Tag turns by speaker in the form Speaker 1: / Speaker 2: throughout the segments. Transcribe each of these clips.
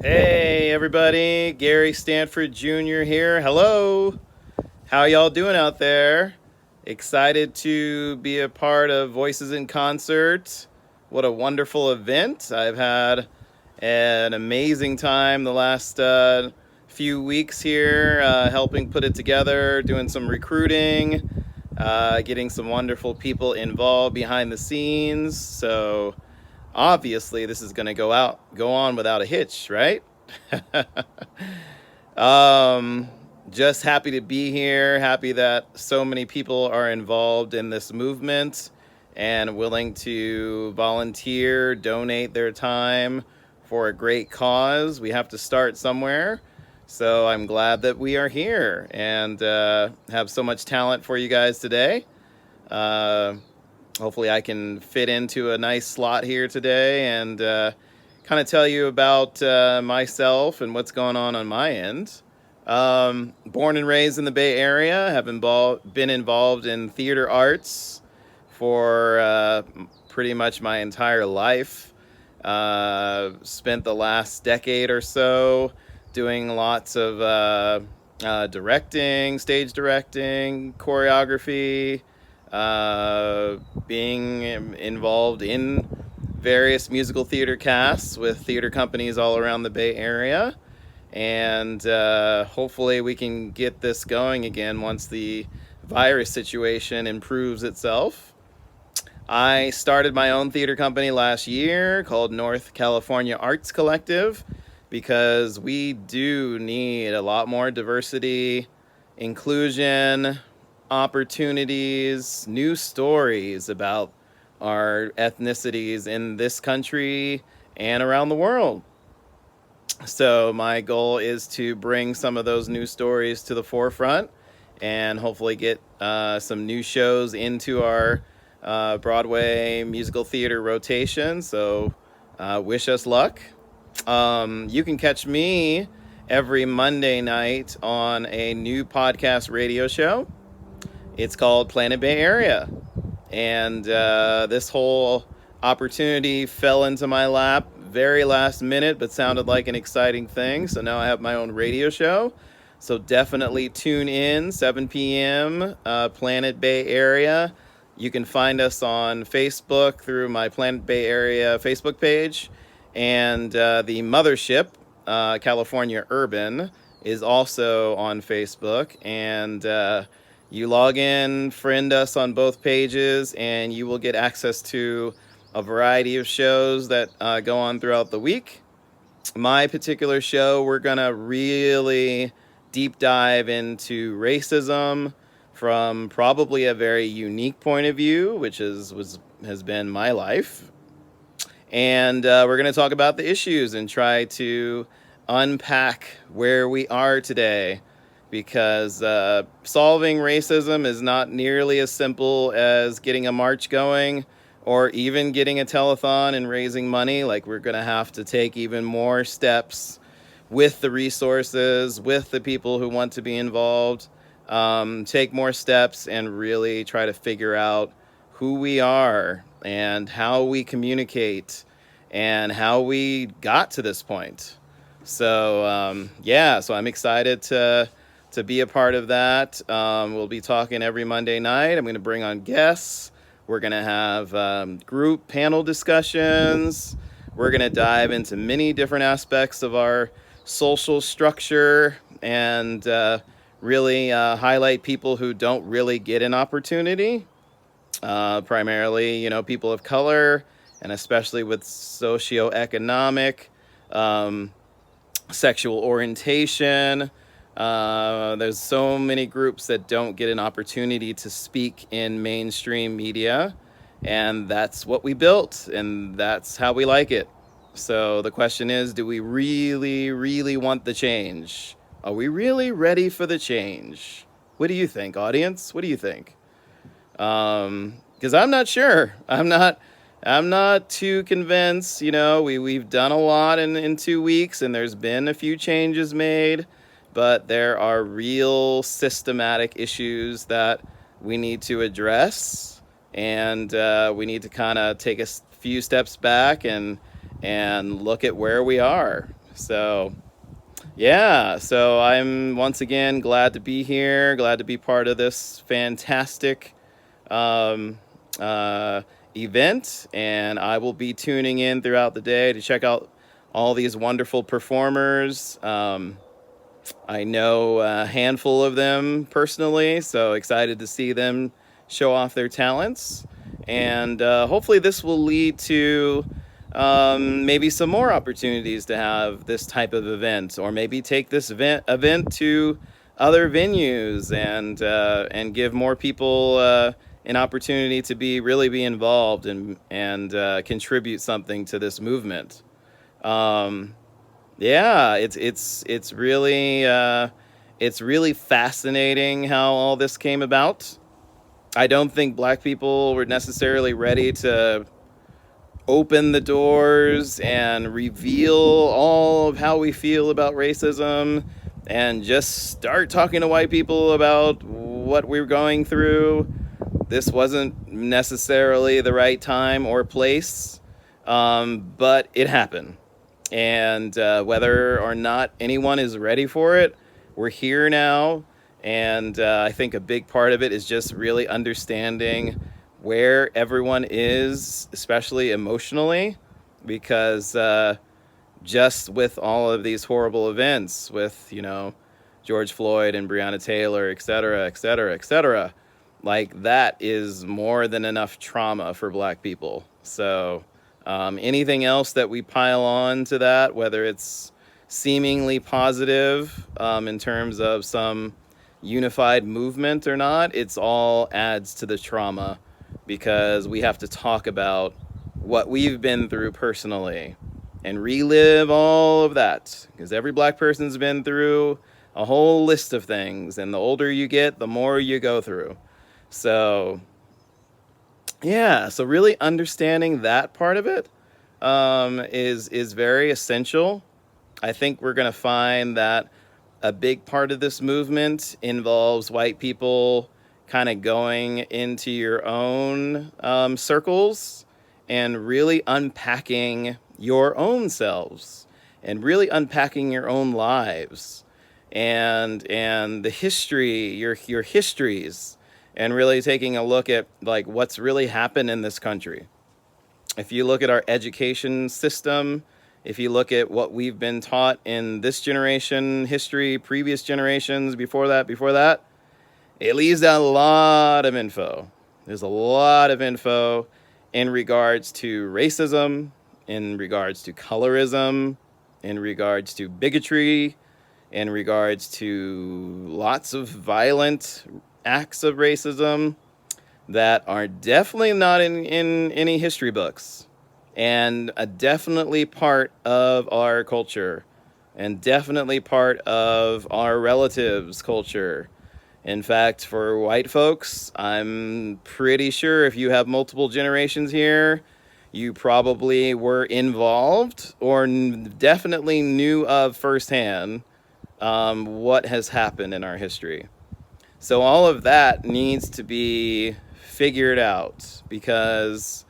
Speaker 1: Hey everybody, Gary Stanford Jr. here. Hello. How y'all doing out there? Excited to be a part of Voices in Concert. What a wonderful event. I've had an amazing time the last few weeks here, helping put it together, doing some recruiting, getting some wonderful people involved behind the scenes. So obviously this is going to go on without a hitch, right? um, just happy to be here. Happy that so many people are involved in this movement and willing to volunteer, donate their time for a great cause. We have to start somewhere. So I'm glad that we are here and have so much talent for you guys today. Uh, Hopefully I can fit into a nice slot here today and kind of tell you about myself and what's going on my end. Born and raised in the Bay Area, have been involved in theater arts for pretty much my entire life. Spent the last decade or so doing lots of directing, stage directing, choreography, being involved in various musical theater casts with theater companies all around the Bay Area. And hopefully we can get this going again once the virus situation improves itself. I started my own theater company last year called North California Arts Collective because we do need a lot more diversity, inclusion, opportunities, new stories about our ethnicities in this country and around the world. So my goal is to bring some of those new stories to the forefront and hopefully get some new shows into our Broadway musical theater rotation. So wish us luck. You can catch me every Monday night on a new podcast radio show. It's called Planet Bay Area. And this whole opportunity fell into my lap very last minute, but sounded like an exciting thing. So now I have my own radio show. So definitely tune in, 7 p.m., Planet Bay Area. You can find us on Facebook through my Planet Bay Area Facebook page. And the mothership, California Urban, is also on Facebook. And you log in, friend us on both pages, and you will get access to a variety of shows that go on throughout the week. My particular show, we're going to really deep dive into racism from probably a very unique point of view, which has been my life. And we're going to talk about the issues and try to unpack where we are today, because solving racism is not nearly as simple as getting a march going or even getting a telethon and raising money. Like, we're going to have to take even more steps with the resources, with the people who want to be involved, take more steps and really try to figure out who we are and how we communicate and how we got to this point. So, so I'm excited to be a part of that. We'll be talking every Monday night. I'm going to bring on guests. We're going to have group panel discussions. We're going to dive into many different aspects of our social structure and really highlight people who don't really get an opportunity. Primarily, people of color, and especially with socioeconomic, sexual orientation. There's so many groups that don't get an opportunity to speak in mainstream media, and that's what we built, and that's how we like it. So the question is, do we really, really want the change? Are we really ready for the change? What do you think, audience? What do you think? Because I'm not sure. I'm not too convinced. We've done a lot in 2 weeks, and there's been a few changes made, but there are real systematic issues that we need to address, and we need to kind of take a few steps back and look at where we are. So, yeah, so I'm once again glad to be here, glad to be part of this fantastic um, uh, event, and I will be tuning in throughout the day to check out all these wonderful performers. I know a handful of them personally, so excited to see them show off their talents. And hopefully, this will lead to maybe some more opportunities to have this type of event, or maybe take this event to other venues and give more people an opportunity to really be involved and contribute something to this movement. Um, yeah, it's really fascinating how all this came about. I don't think black people were necessarily ready to open the doors and reveal all of how we feel about racism and just start talking to white people about what we're going through. This wasn't necessarily the right time or place, but it happened. And whether or not anyone is ready for it, we're here now. And I think a big part of it is just really understanding where everyone is, especially emotionally, because just with all of these horrible events with, George Floyd and Breonna Taylor, et cetera, et cetera, et cetera, like that is more than enough trauma for black people. So anything else that we pile on to that, whether it's seemingly positive in terms of some unified movement or not, it's all adds to the trauma, because we have to talk about what we've been through personally and relive all of that, because every black person's been through a whole list of things, and the older you get, the more you go through. So yeah, so really understanding that part of it is very essential. I think we're going to find that a big part of this movement involves white people kind of going into your own circles and really unpacking your own selves and really unpacking your own lives and the history, your histories, and really taking a look at like what's really happened in this country. If you look at our education system, if you look at what we've been taught in this generation, history, previous generations, before that, it leaves out a lot of info. There's a lot of info in regards to racism, in regards to colorism, in regards to bigotry, in regards to lots of violent acts of racism that are definitely not in any history books, and definitely part of our culture, and definitely part of our relatives' culture. In fact, for white folks, I'm pretty sure if you have multiple generations here, you probably were involved or definitely knew of firsthand what has happened in our history. So all of that needs to be figured out, because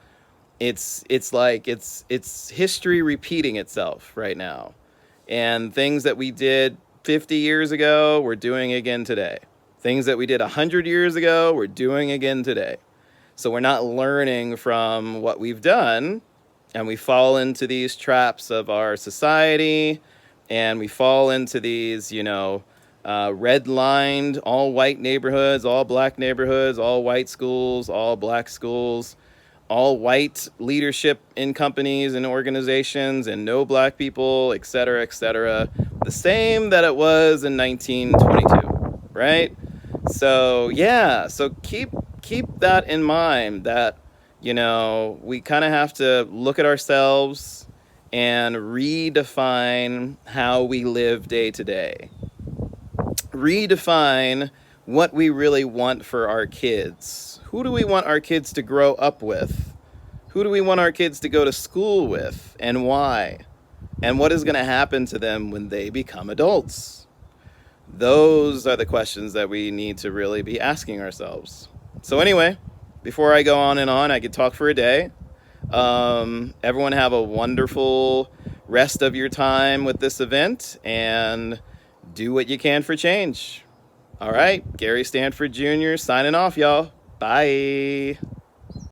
Speaker 1: it's history repeating itself right now. And things that we did 50 years ago, we're doing again today. Things that we did 100 years ago, we're doing again today. So we're not learning from what we've done, and we fall into these traps of our society, and we fall into these, red-lined, all white neighborhoods, all black neighborhoods, all white schools, all black schools, all white leadership in companies and organizations, and no black people, et cetera, et cetera. The same that it was in 1922, right? So yeah, so keep that in mind, that we kind of have to look at ourselves and redefine how we live day to day. Redefine what we really want for our kids. Who do we want our kids to grow up with? Who do we want our kids to go to school with, and why? And what is going to happen to them when they become adults? Those are the questions that we need to really be asking ourselves. So anyway, before I go on and on, I could talk for a day. Everyone have a wonderful rest of your time with this event and do what you can for change. All right, Gary Stanford Jr. signing off, y'all. Bye.